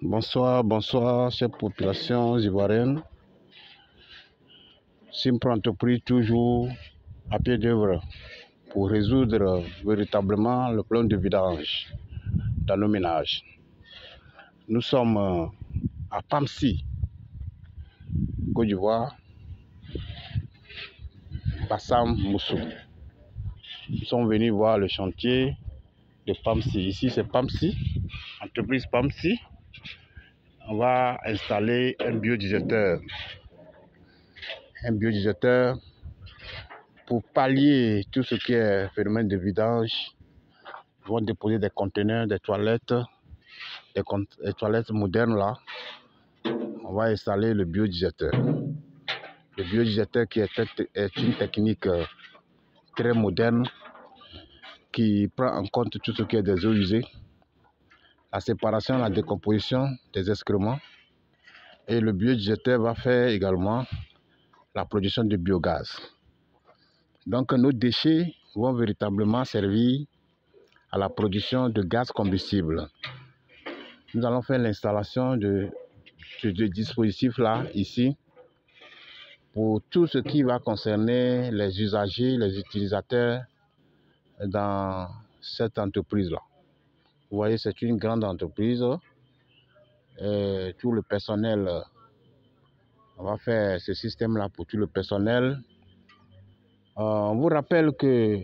Bonsoir, bonsoir, chère population ivoirienne. Simpro Entreprise toujours à pied d'œuvre pour résoudre véritablement le problème de vidange dans nos ménages. Nous sommes à Pamsi, Côte d'Ivoire, Bassam, Moussou. Nous sommes venus voir le chantier de Pamsi. Ici, c'est Pamsi, entreprise Pamsi. On va installer un biodigesteur. Un biodigesteur pour pallier tout ce qui est phénomène de vidange. Ils vont déposer des conteneurs, des toilettes modernes là. On va installer le biodigesteur. Le biodigesteur qui est une technique très moderne qui prend en compte tout ce qui est des eaux usées, la séparation, la décomposition des excréments. Et le biodigesteur va faire également la production de biogaz. Donc nos déchets vont véritablement servir à la production de gaz combustible. Nous allons faire l'installation de ce dispositif là ici pour tout ce qui va concerner les usagers, les utilisateurs dans cette entreprise là. Vous voyez, c'est une grande entreprise et tout le personnel, on va faire ce système là pour tout le personnel. On vous rappelle que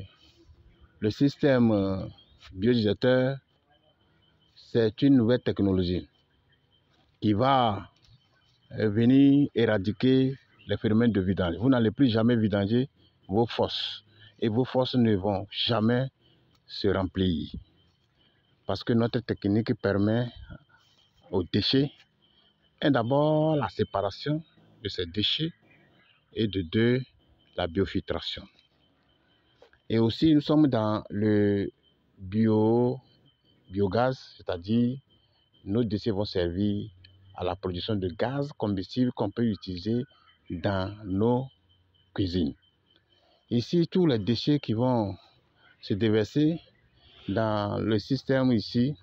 le système biodigesteur, c'est une nouvelle technologie qui va venir éradiquer les phénomènes de vidange. Vous n'allez plus jamais vidanger vos fosses et vos fosses ne vont jamais se remplir parce que notre technique permet aux déchets d'abord la séparation de ces déchets et de deux, la biofiltration. Et aussi nous sommes dans le biogaz, c'est-à-dire nos déchets vont servir à la production de gaz combustible qu'on peut utiliser dans nos cuisines. Ici, tous les déchets qui vont se déverser dans le système ici,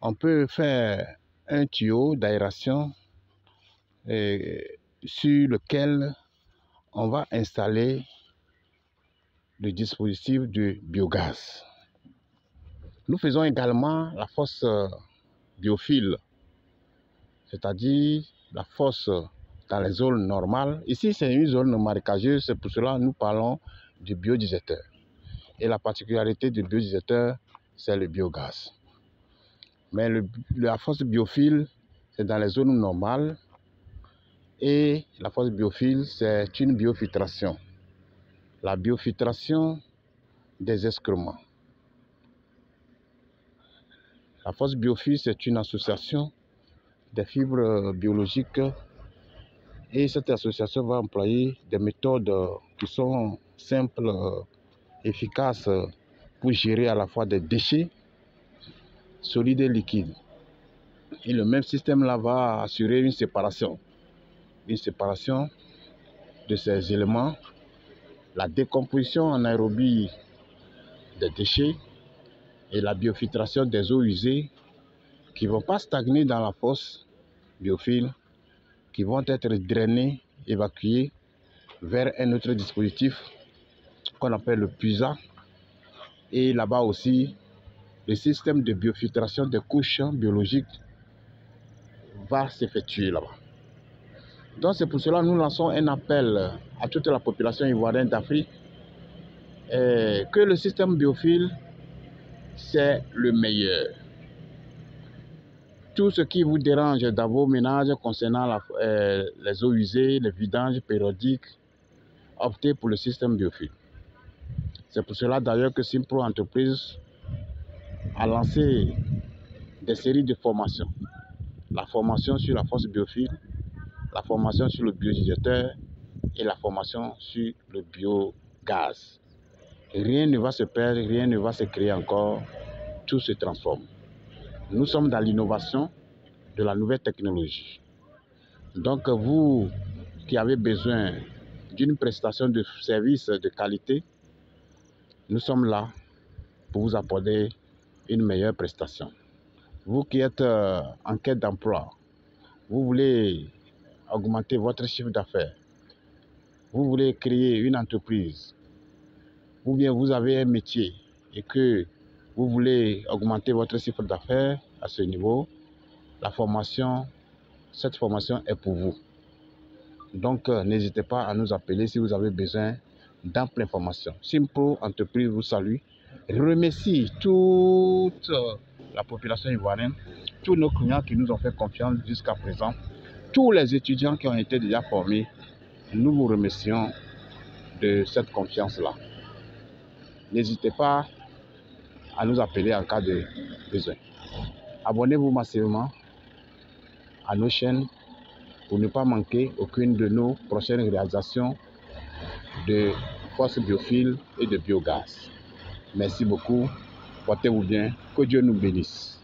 on peut faire un tuyau d'aération sur lequel on va installer le dispositif de biogaz. Nous faisons également la fosse biophile, c'est-à-dire la fosse dans les zones normales. Ici, c'est une zone marécageuse, c'est pour cela que nous parlons du biodigesteur. Et la particularité du biodigesteur, c'est le biogaz. Mais la fosse biophile, c'est dans les zones normales. Et la fosse biophile, c'est une biofiltration. La biofiltration des excréments. La fosse biophile, c'est une association des fibres biologiques et cette association va employer des méthodes qui sont simples, efficaces pour gérer à la fois des déchets solides et liquides. Et le même système-là va assurer une séparation de ces éléments, la décomposition anaérobie des déchets et la biofiltration des eaux usées qui ne vont pas stagner dans la fosse biophile, qui vont être drainées, évacuées vers un autre dispositif qu'on appelle le PUSA. Et là-bas aussi, le système de biofiltration des couches biologiques va s'effectuer là-bas. Donc c'est pour cela que nous lançons un appel à toute la population ivoirienne d'Afrique que le système biophile, c'est le meilleur. Tout ce qui vous dérange dans vos ménages concernant les eaux usées, les vidanges périodiques, optez pour le système biophile. C'est pour cela d'ailleurs que Simpro Entreprise a lancé des séries de formations. La formation sur la fosse biophile, la formation sur le biodigesteur et la formation sur le biogaz. Rien ne va se perdre, rien ne va se créer encore, tout se transforme. Nous sommes dans l'innovation de la nouvelle technologie. Donc vous qui avez besoin d'une prestation de service de qualité, nous sommes là pour vous apporter une meilleure prestation. Vous qui êtes en quête d'emploi, vous voulez augmenter votre chiffre d'affaires, vous voulez créer une entreprise, ou bien vous avez un métier et que vous voulez augmenter votre chiffre d'affaires à ce niveau, cette formation est pour vous. Donc, n'hésitez pas à nous appeler si vous avez besoin d'amples informations. Simpro Entreprise vous salue. Remercie toute la population ivoirienne, tous nos clients qui nous ont fait confiance jusqu'à présent, tous les étudiants qui ont été déjà formés. Nous vous remercions de cette confiance-là. N'hésitez pas à nous appeler en cas de besoin. Abonnez-vous massivement à nos chaînes pour ne pas manquer aucune de nos prochaines réalisations de force biophile et de biogaz. Merci beaucoup. Portez-vous bien. Que Dieu nous bénisse.